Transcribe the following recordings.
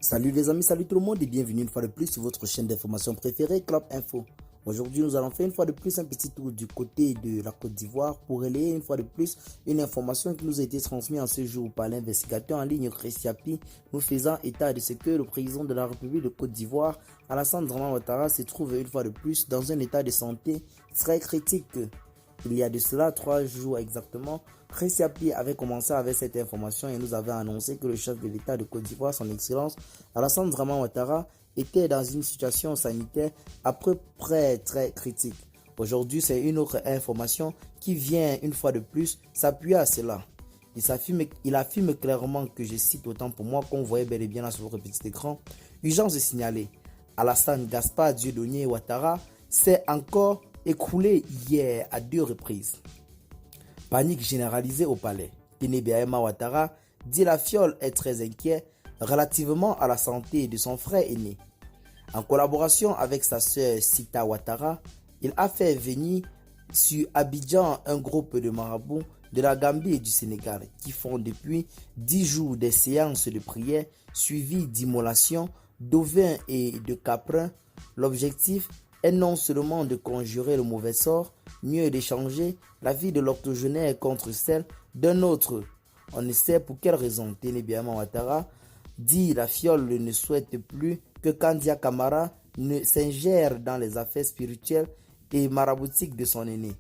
Salut les amis, salut tout le monde et bienvenue une fois de plus sur votre chaîne d'information préférée, Club Info. Aujourd'hui, nous allons faire une fois de plus un petit tour du côté de la Côte d'Ivoire pour relayer une fois de plus une information qui nous a été transmise en ce jour par l'investigateur en ligne Christiapi, nous faisant état de ce que le président de la République de Côte d'Ivoire, Alassane Dramane Ouattara, se trouve une fois de plus dans un état de santé très critique. Il y a de cela 3 jours exactement, Christiapi avait commencé avec cette information et nous avait annoncé que le chef de l'État de Côte d'Ivoire, son Excellence Alassane Dramane Ouattara, était dans une situation sanitaire à peu près très critique. Aujourd'hui, c'est une autre information qui vient une fois de plus s'appuyer à cela. Il affirme clairement que, je cite autant pour moi qu'on voyait bel et bien là sur votre petit écran, urgence de signaler, Alassane Gaspard Dieudonné Ouattara s'est encore écroulé hier à 2 reprises. Panique généralisée au palais. Ténébéaïma Ouattara dit la fiole est très inquiet relativement à la santé de son frère aîné. En collaboration avec sa sœur Sita Ouattara, il a fait venir sur Abidjan un groupe de marabouts de la Gambie et du Sénégal qui font depuis 10 jours des séances de prière suivies d'immolations, d'ovins et de caprins. L'objectif est non seulement de conjurer le mauvais sort, mieux d'échanger la vie de l'octogénaire contre celle d'un autre. On ne sait pour quelle raison Ténébéaïma Ouattara dit la fiole ne souhaite plus que Kandia Camara ne s'ingère dans les affaires spirituelles et maraboutiques de son aîné.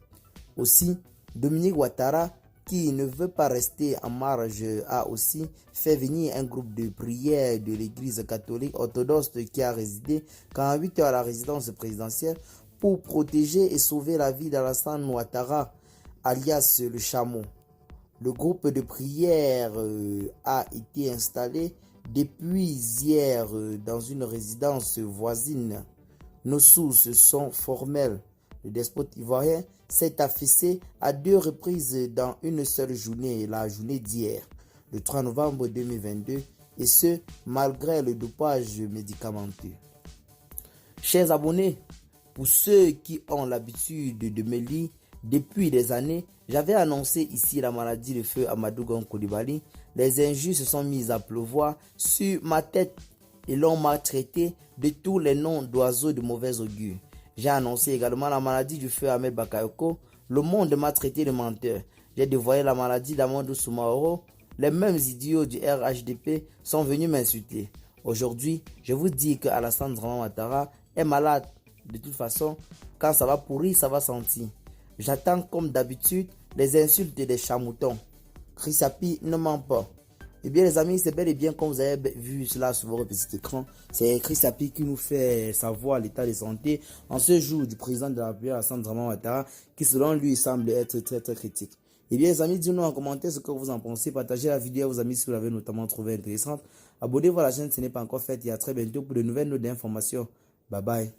Aussi, Dominique Ouattara, qui ne veut pas rester en marge, a aussi fait venir un groupe de prière de l'église catholique orthodoxe qui a résidé 48 heures à la résidence présidentielle pour protéger et sauver la vie d'Alassane Ouattara, alias le chameau. Le groupe de prière a été installé depuis hier dans une résidence voisine. Nos sources sont formelles. Le despote ivoirien s'est affaissé à 2 reprises dans une seule journée, la journée d'hier, le 3 novembre 2022, et ce, malgré le dopage médicamenteux. Chers abonnés, pour ceux qui ont l'habitude de me lire depuis des années, j'avais annoncé ici la maladie de feu Amadou Gon Coulibaly. Les injures se sont mises à pleuvoir sur ma tête et l'on m'a traité de tous les noms d'oiseaux de mauvais augure. J'ai annoncé également la maladie du feu Ahmed Bakayoko. Le monde m'a traité de menteur. J'ai dévoilé la maladie d'Amadou Soumaoro. Les mêmes idiots du RHDP sont venus m'insulter. Aujourd'hui, je vous dis que Alassane Dramane Ouattara est malade. De toute façon, quand ça va pourrir, ça va sentir. J'attends comme d'habitude les insultes des chamoutons. Christiapi ne ment pas. Eh bien les amis, c'est bel et bien comme vous avez vu cela sur votre petit écran. C'est Christiapi qui nous fait savoir l'état de santé en ce jour du président de la République, Alassane Dramane Ouattara, qui selon lui semble être très critique. Eh bien les amis, dites-nous en commentaire ce que vous en pensez. Partagez la vidéo à vos amis si vous l'avez notamment trouvé intéressante. Abonnez-vous à la chaîne si ce n'est pas encore fait et à très bientôt pour de nouvelles notes d'informations. Bye bye.